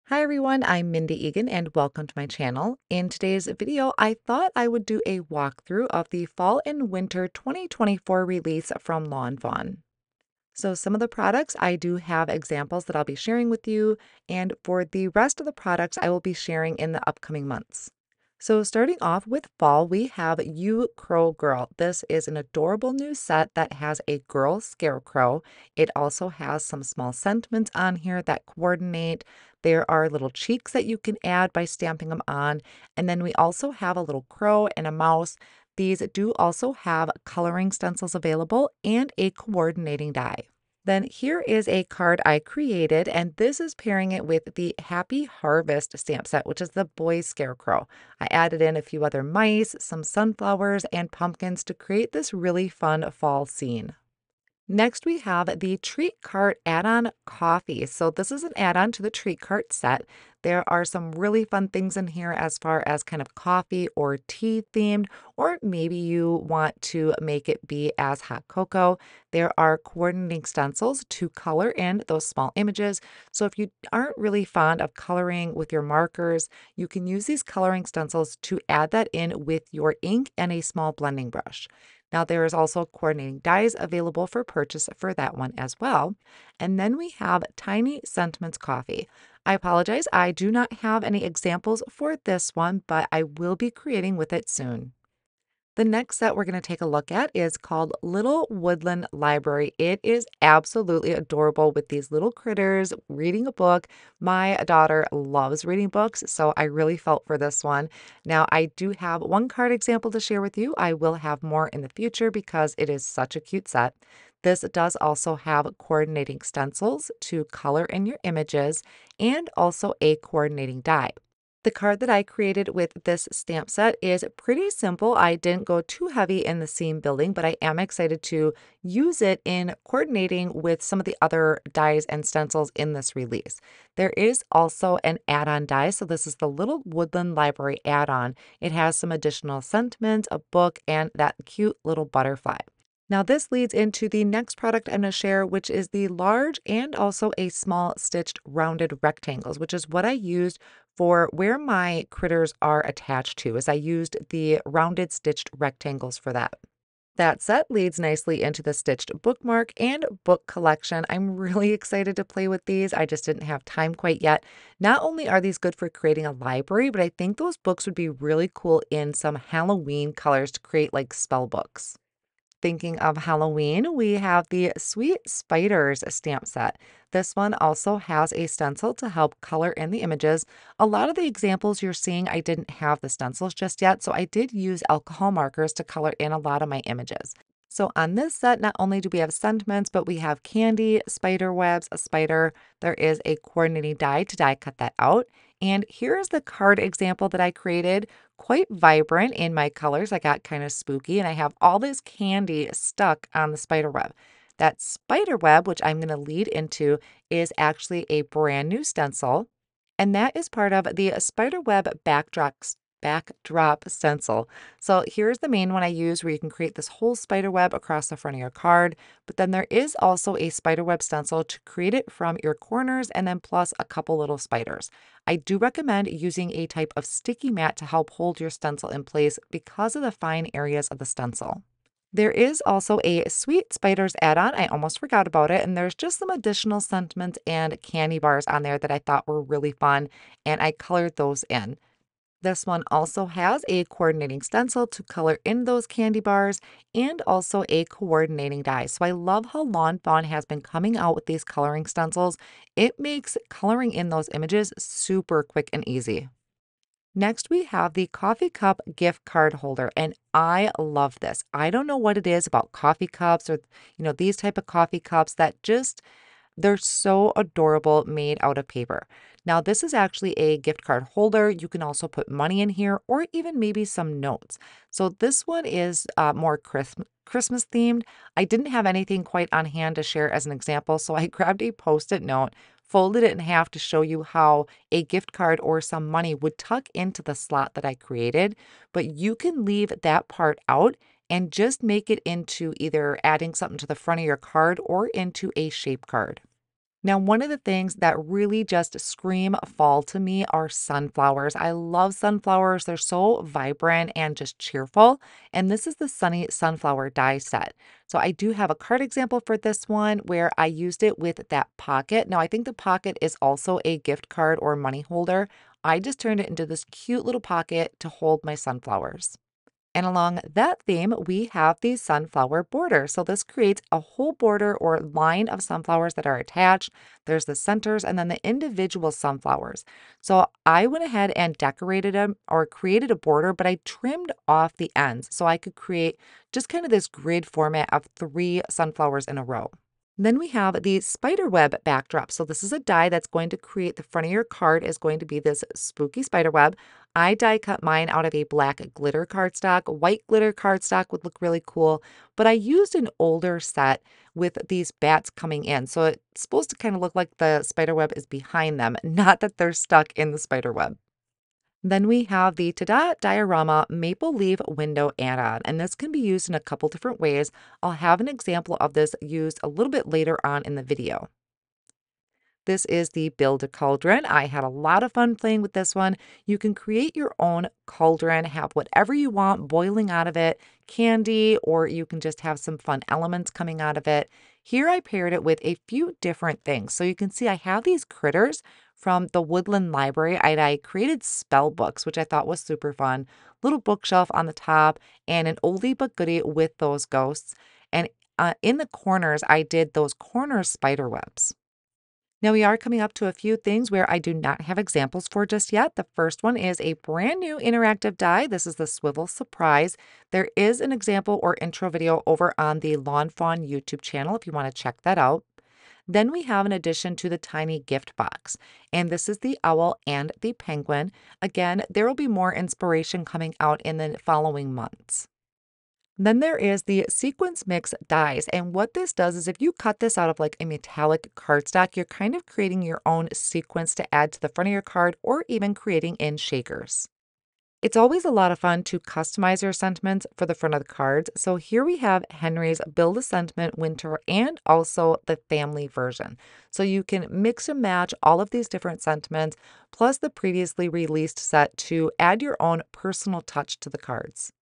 Hi everyone, I'm Mindy Eggen and welcome to my channel. In today's video, I thought I would do a walkthrough of the Fall and Winter 2024 release from Lawn Fawn. So some of the products I do have examples that I'll be sharing with you, and for the rest of the products I will be sharing in the upcoming months. So starting off with fall, we have You Crow Girl. This is an adorable new set that has a girl scarecrow. It also has some small sentiments on here that coordinate. There are little cheeks that you can add by stamping them on. And then we also have a little crow and a mouse. These do also have coloring stencils available and a coordinating die. Then here is a card I created, and this is pairing it with the Happy Harvest stamp set, which is the boy scarecrow. I added in a few other mice, some sunflowers, and pumpkins to create this really fun fall scene. Next, we have the Treat Cart add-on coffee. So this is an add-on to the Treat Cart set. There are some really fun things in here as far as kind of coffee or tea themed, or maybe you want to make it be as hot cocoa. There are coordinating stencils to color in those small images. So if you aren't really fond of coloring with your markers, you can use these coloring stencils to add that in with your ink and a small blending brush. Now, there is also coordinating dies available for purchase for that one as well. And then we have Tiny Sentiments Coffee. I apologize, I do not have any examples for this one, but I will be creating with it soon. The next set we're going to take a look at is called Little Woodland Library. It is absolutely adorable with these little critters reading a book. My daughter loves reading books, so I really felt for this one. Now, I do have one card example to share with you. I will have more in the future because it is such a cute set. This does also have coordinating stencils to color in your images and also a coordinating die. The card that I created with this stamp set is pretty simple. I didn't go too heavy in the seam building, but I am excited to use it in coordinating with some of the other dies and stencils in this release. There is also an add-on die. So this is the Little Woodland Library add-on. It has some additional sentiments, a book, and that cute little butterfly. Now, this leads into the next product I'm going to share, which is the large and also a small stitched rounded rectangles, which is what I used for where my critters are attached to, is I used the rounded stitched rectangles for that. That set leads nicely into the stitched bookmark and book collection. I'm really excited to play with these. I just didn't have time quite yet. Not only are these good for creating a library, but I think those books would be really cool in some Halloween colors to create like spell books. Thinking of Halloween, we have the Sweet Spiders stamp set. This one also has a stencil to help color in the images. A lot of the examples you're seeing, I didn't have the stencils just yet, so I did use alcohol markers to color in a lot of my images. So on this set, not only do we have sentiments, but we have candy, spider webs, a spider. There is a coordinating die to die cut that out. And here is the card example that I created, quite vibrant in my colors. I got kind of spooky and I have all this candy stuck on the spider web. That spider web, which I'm going to lead into, is actually a brand new stencil. And that is part of the spider web backdrop stencil. So here's the main one I use where you can create this whole spider web across the front of your card. But then there is also a spider web stencil to create it from your corners and then plus a couple little spiders. I do recommend using a type of sticky mat to help hold your stencil in place because of the fine areas of the stencil. There is also a Sweet Spiders add-on. I almost forgot about it. And there's just some additional sentiments and candy bars on there that I thought were really fun. And I colored those in. This one also has a coordinating stencil to color in those candy bars and also a coordinating die. So I love how Lawn Fawn has been coming out with these coloring stencils. It makes coloring in those images super quick and easy. Next, we have the coffee cup gift card holder, and I love this. I don't know what it is about coffee cups or, these type of coffee cups that just they're so adorable, made out of paper. Now, this is actually a gift card holder. You can also put money in here or even maybe some notes. So this one is more Christmas themed. I didn't have anything quite on hand to share as an example, so I grabbed a Post-it note, folded it in half to show you how a gift card or some money would tuck into the slot that I created, but you can leave that part out and just make it into either adding something to the front of your card or into a shape card. Now, one of the things that really just scream fall to me are sunflowers. I love sunflowers. They're so vibrant and just cheerful. And this is the Sunny Sunflower die set. So I do have a card example for this one where I used it with that pocket. Now, I think the pocket is also a gift card or money holder. I just turned it into this cute little pocket to hold my sunflowers. And along that theme, we have the sunflower border. So this creates a whole border or line of sunflowers that are attached. There's the centers and then the individual sunflowers. So I went ahead and decorated them or created a border, but I trimmed off the ends so I could create just kind of this grid format of 3 sunflowers in a row. Then we have the spider web backdrop. So this is a die that's going to create the front of your card is going to be this spooky spider web. I die cut mine out of a black glitter cardstock. White glitter cardstock would look really cool, but I used an older set with these bats coming in. So it's supposed to kind of look like the spider web is behind them, not that they're stuck in the spider web. Then we have the Tada Diorama Maple Leaf Window Add-on, and this can be used in a couple different ways. I'll have an example of this used a little bit later on in the video. This is the Build a Cauldron. I had a lot of fun playing with this one. You can create your own cauldron, have whatever you want boiling out of it, candy, or you can just have some fun elements coming out of it. Here I paired it with a few different things. So you can see I have these critters from the Woodland Library. I created spell books, which I thought was super fun. Little bookshelf on the top and an oldie but goodie with those ghosts. And in the corners, I did those corner spider webs. Now, we are coming up to a few things where I do not have examples for just yet. The first one is a brand new interactive die. This is the Swivel Surprise. There is an example or intro video over on the Lawn Fawn YouTube channel if you want to check that out. Then we have an addition to the tiny gift box, and this is the owl and the penguin. Again, there will be more inspiration coming out in the following months. Then there is the sequence mix dies. And what this does is if you cut this out of like a metallic cardstock, you're kind of creating your own sequence to add to the front of your card or even creating in shakers. It's always a lot of fun to customize your sentiments for the front of the cards. So here we have Henry's Build a Sentiment Winter and also the family version. So you can mix and match all of these different sentiments plus the previously released set to add your own personal touch to the cards.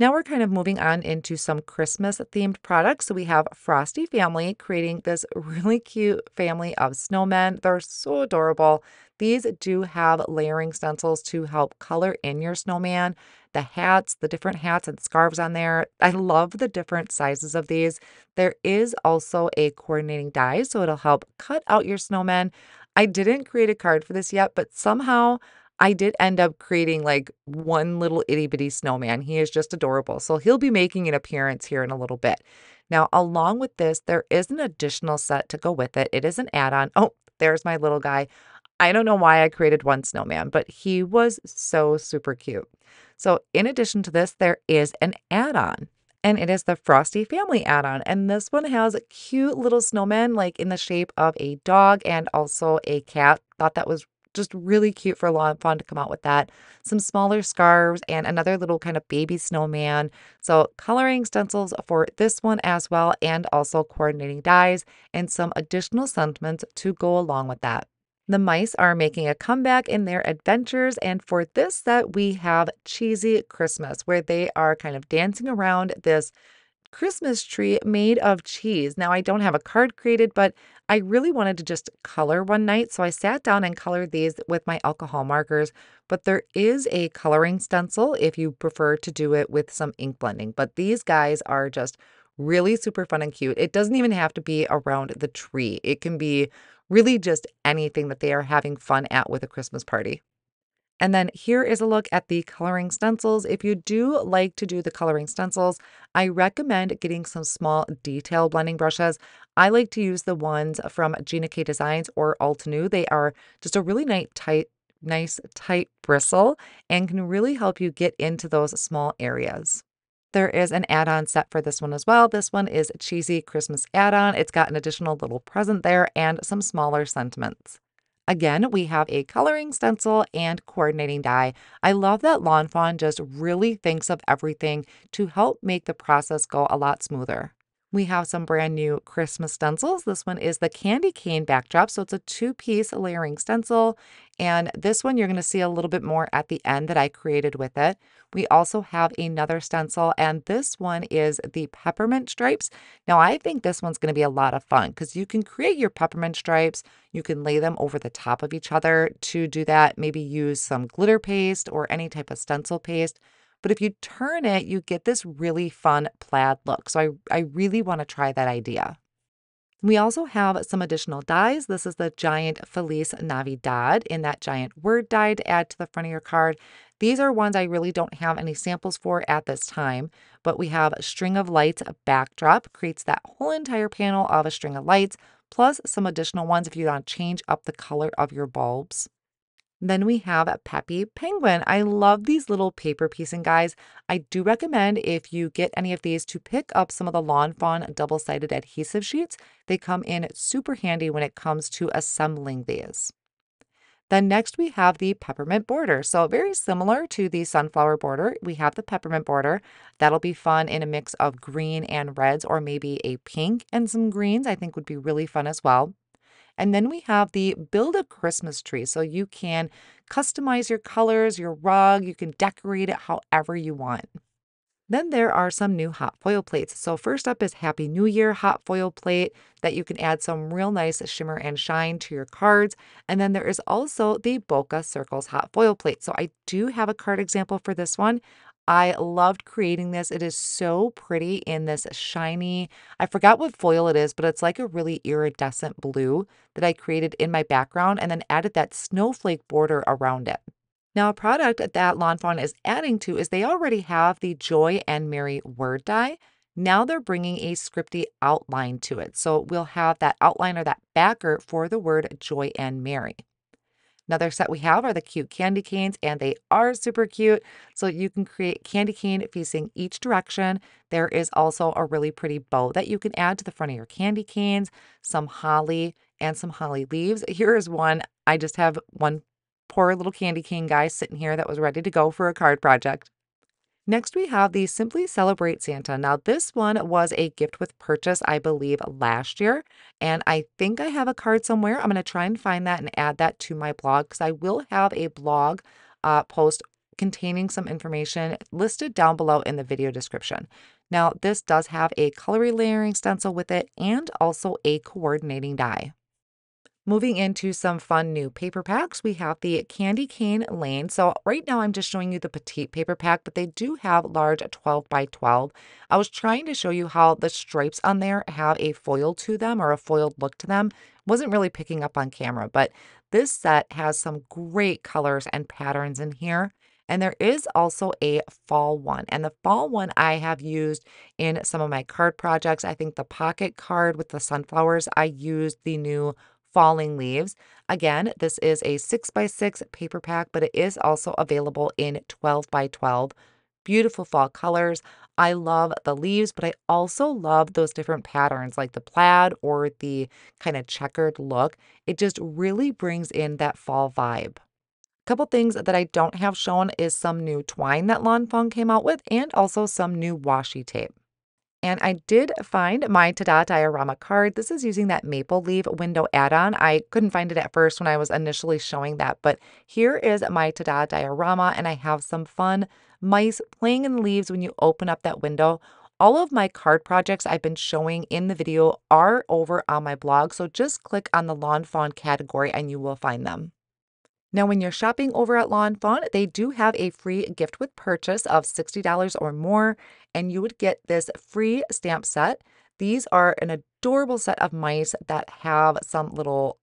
Now we're kind of moving on into some Christmas themed products. So we have Frosty Family creating this really cute family of snowmen. They're so adorable. These do have layering stencils to help color in your snowman. The hats, the different hats and scarves on there. I love the different sizes of these. There is also a coordinating die, so it'll help cut out your snowman. I didn't create a card for this yet, but somehow I did end up creating like one little itty bitty snowman. He is just adorable. So he'll be making an appearance here in a little bit. Now, along with this, there is an additional set to go with it. It is an add-on. Oh, there's my little guy. I don't know why I created one snowman, but he was so super cute. So in addition to this, there is an add-on. And it is the Frosty Family add-on. And this one has cute little snowmen like in the shape of a dog and also a cat. Thought that was just really cute for Lawn Fawn to come out with that. Some smaller scarves and another little kind of baby snowman. So coloring stencils for this one as well, and also coordinating dies and some additional sentiments to go along with that. The mice are making a comeback in their adventures, and for this set, we have Cheesy Christmas, where they are kind of dancing around this Christmas tree made of cheese. Now, I don't have a card created, but I really wanted to just color one night. So I sat down and colored these with my alcohol markers. But there is a coloring stencil if you prefer to do it with some ink blending. But these guys are just really super fun and cute. It doesn't even have to be around the tree, it can be really just anything that they are having fun at with a Christmas party. And then here is a look at the coloring stencils. If you do like to do the coloring stencils, I recommend getting some small detail blending brushes. I like to use the ones from Gina K Designs or Altenew. They are just a really nice tight bristle and can really help you get into those small areas. There is an add-on set for this one as well. This one is Cheesy Christmas add-on. It's got an additional little present there and some smaller sentiments. Again, we have a coloring stencil and coordinating die. I love that Lawn Fawn just really thinks of everything to help make the process go a lot smoother. We have some brand new Christmas stencils. This one is the candy cane backdrop. So it's a two-piece layering stencil. And this one you're going to see a little bit more at the end that I created with it. We also have another stencil, and this one is the peppermint stripes. Now, I think this one's going to be a lot of fun because you can create your peppermint stripes. You can lay them over the top of each other. To do that, maybe use some glitter paste or any type of stencil paste. But if you turn it, you get this really fun plaid look. So I really want to try that idea. We also have some additional dies. This is the giant Feliz Navidad in that giant word die to add to the front of your card. These are ones I really don't have any samples for at this time, but we have a string of lights, a backdrop, creates that whole entire panel of a string of lights, plus some additional ones if you want to change up the color of your bulbs. Then we have a Peppy Penguin. I love these little paper piecing guys. I do recommend if you get any of these to pick up some of the Lawn Fawn double-sided adhesive sheets. They come in super handy when it comes to assembling these. Then next we have the peppermint border. So very similar to the sunflower border, we have the peppermint border. That'll be fun in a mix of green and reds, or maybe a pink and some greens, I think would be really fun as well. And then we have the Build a Christmas Tree. So you can customize your colors, your rug, you can decorate it however you want. Then there are some new hot foil plates. So first up is Happy New Year hot foil plate that you can add some real nice shimmer and shine to your cards. And then there is also the Bokeh Circles hot foil plate. So I do have a card example for this one. I loved creating this. It is so pretty in this shiny, I forgot what foil it is, but it's like a really iridescent blue that I created in my background and then added that snowflake border around it. Now, a product that Lawn Fawn is adding to is they already have the Joy and Merry word die. Now they're bringing a scripty outline to it. So we'll have that outline or that backer for the word Joy and Merry. Another set we have are the cute candy canes, and they are super cute. So you can create candy cane facing each direction. There is also a really pretty bow that you can add to the front of your candy canes, some holly, and some holly leaves. Here is one. I just have one poor little candy cane guy sitting here that was ready to go for a card project. Next, we have the Simply Celebrate Santa. Now, this one was a gift with purchase, I believe, last year. And I think I have a card somewhere. I'm going to try and find that and add that to my blog because I will have a blog post containing some information listed down below in the video description. Now, this does have a coloring layering stencil with it and also a coordinating die. Moving into some fun new paper packs, we have the Candy Cane Lane. So right now I'm just showing you the petite paper pack, but they do have large 12 by 12. I was trying to show you how the stripes on there have a foil to them or a foiled look to them. Wasn't really picking up on camera, but this set has some great colors and patterns in here. And there is also a fall one. And the fall one I have used in some of my card projects. I think the pocket card with the sunflowers, I used the new falling leaves. Again, this is a 6 by 6 paper pack, but it is also available in 12 by 12. Beautiful fall colors. I love the leaves, but I also love those different patterns like the plaid or the kind of checkered look. It just really brings in that fall vibe. Couple things that I don't have shown is some new twine that Lawn Fawn came out with and also some new washi tape. And I did find my Ta-Da diorama card. This is using that maple leaf window add-on. I couldn't find it at first when I was initially showing that, but here is my Ta-Da diorama, and I have some fun mice playing in the leaves when you open up that window. All of my card projects I've been showing in the video are over on my blog, so just click on the Lawn Fawn category and you will find them. Now, when you're shopping over at Lawn Fawn, they do have a free gift with purchase of $60 or more, and you would get this free stamp set. These are an adorable set of mice that have some little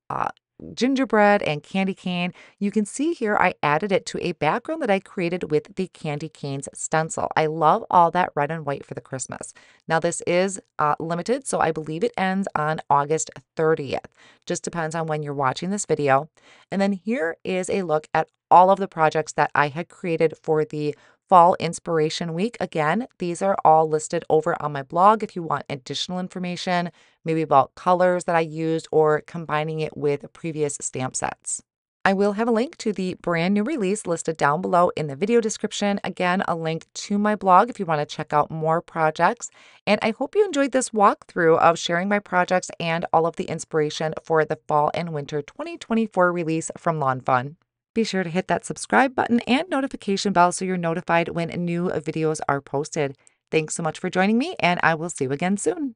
gingerbread and candy cane. You can see here I added it to a background that I created with the candy canes stencil. I love all that red and white for the Christmas. Now this is limited, so I believe it ends on August 30th. Just depends on when you're watching this video. And then here is a look at all of the projects that I had created for the Fall Inspiration Week. Again, these are all listed over on my blog if you want additional information, maybe about colors that I used or combining it with previous stamp sets. I will have a link to the brand new release listed down below in the video description. Again, a link to my blog if you want to check out more projects. And I hope you enjoyed this walkthrough of sharing my projects and all of the inspiration for the fall and winter 2024 release from Lawn Fawn. Be sure to hit that subscribe button and notification bell so you're notified when new videos are posted. Thanks so much for joining me, and I will see you again soon.